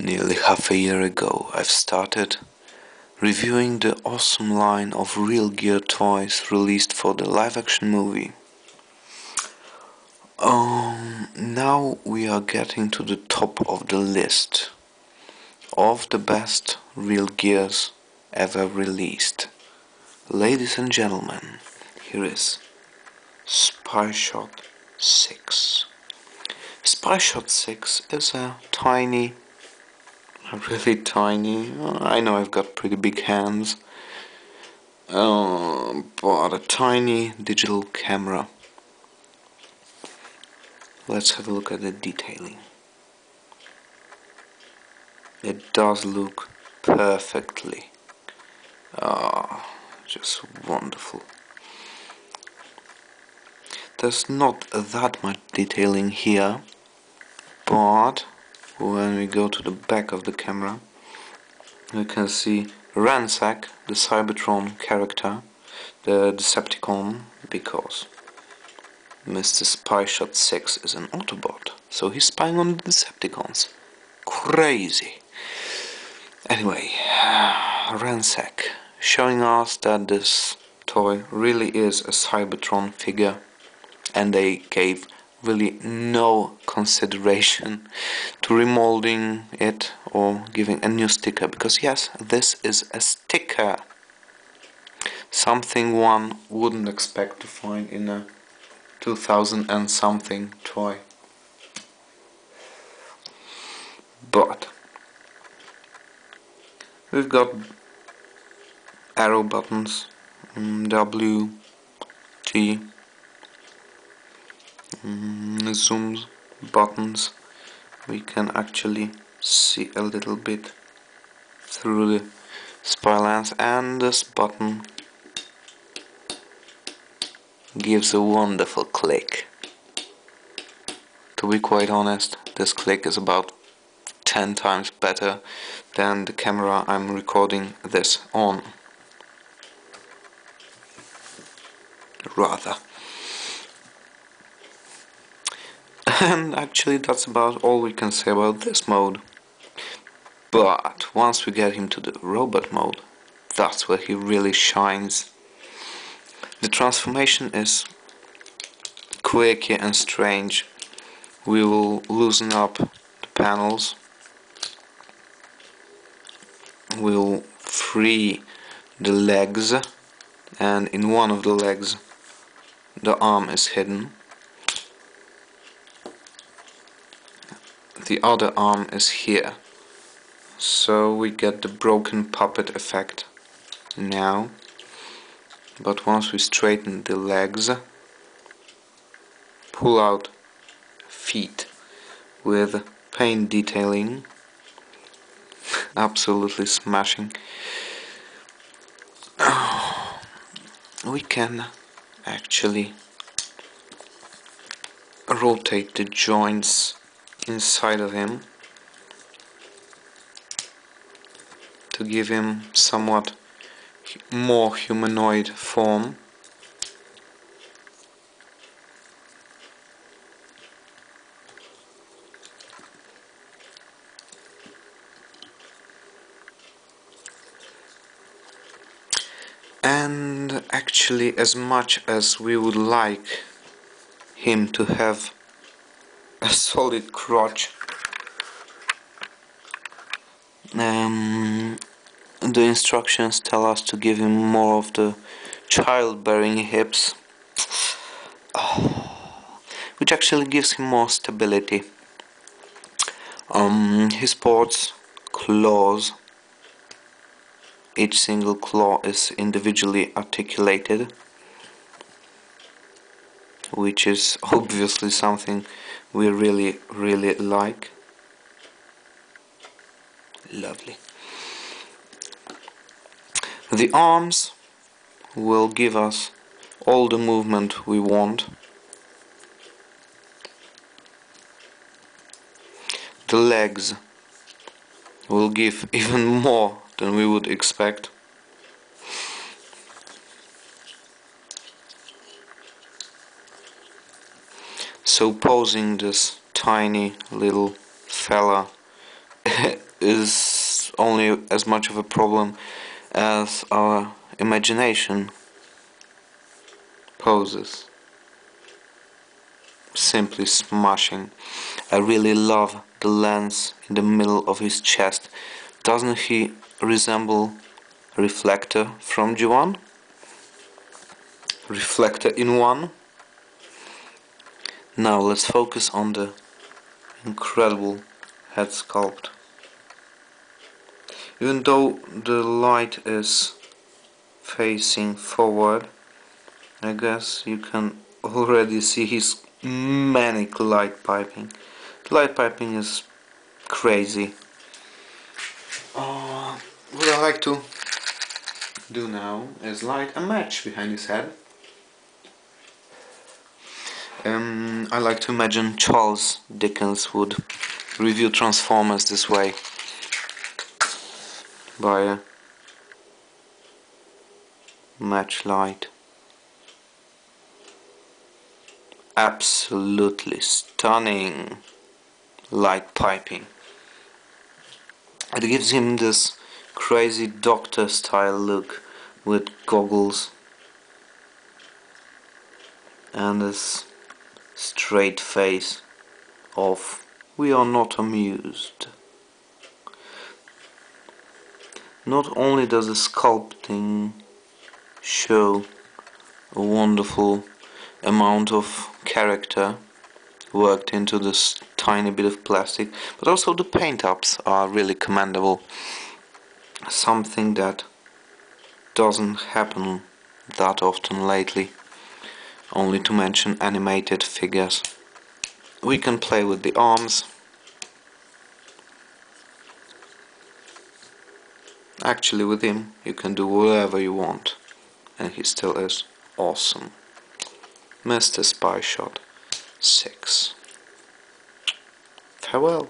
Nearly half a year ago, I've started reviewing the awesome line of Real Gear toys released for the live-action movie. Now we are getting to the top of the list of the best Real Gears ever released. Ladies and gentlemen, here is Spyshot 6. Spyshot 6 is a really tiny, I know I've got pretty big hands, but a tiny digital camera. Let's have a look at the detailing. It does look perfectly. Just wonderful. There's not that much detailing here, but when we go to the back of the camera, we can see Ransack, the Cybertron character, the Decepticon, because Mr. Spyshot 6 is an Autobot, so he's spying on the Decepticons. Crazy. Anyway, Ransack, showing us that this toy really is a Cybertron figure, and they gave really no consideration to remolding it or giving a new sticker, because yes, this is a sticker. Something one wouldn't expect to find in a 2000 and something toy. But we've got arrow buttons, W, T, zoom buttons. We can actually see a little bit through the spy lens, and this button gives a wonderful click. To be quite honest, this click is about 10 times better than the camera I'm recording this on. Rather. And actually that's about all we can say about this mode. But once we get him to the robot mode, that's where he really shines. The transformation is quirky and strange. We will loosen up the panels. We'll free the legs, and in one of the legs the arm is hidden. The other arm is here, so we get the broken puppet effect now. But once we straighten the legs, pull out feet with paint detailing, absolutely smashing, we can actually rotate the joints inside of him to give him somewhat more humanoid form. And actually, as much as we would like him to have a solid crotch, the instructions tell us to give him more of the childbearing hips, which actually gives him more stability. He sports claws. Each single claw is individually articulated, which is obviously something we really like. Lovely. The arms will give us all the movement we want. The legs will give even more than we would expect. So posing this tiny little fella only as much of a problem as our imagination poses. Simply smashing. I really love the lens in the middle of his chest. Doesn't he resemble a reflector from G1? Reflector in one. Now let's focus on the incredible head sculpt. Even though the light is facing forward, I guess you can already see his manic light piping. The light piping is crazy. What I like to do now is light a match behind his head. I like to imagine Charles Dickens would review Transformers this way, by a match light. Absolutely stunning light piping. It gives him this crazy doctor style look with goggles and this straight face of "we are not amused." Not only does the sculpting show a wonderful amount of character worked into this tiny bit of plastic, but also the paint-ups are really commendable. Something that doesn't happen that often lately, only to mention animated figures. We can play with the arms. Actually, with him you can do whatever you want, and he still is awesome. Mr. Spyshot 6. Farewell.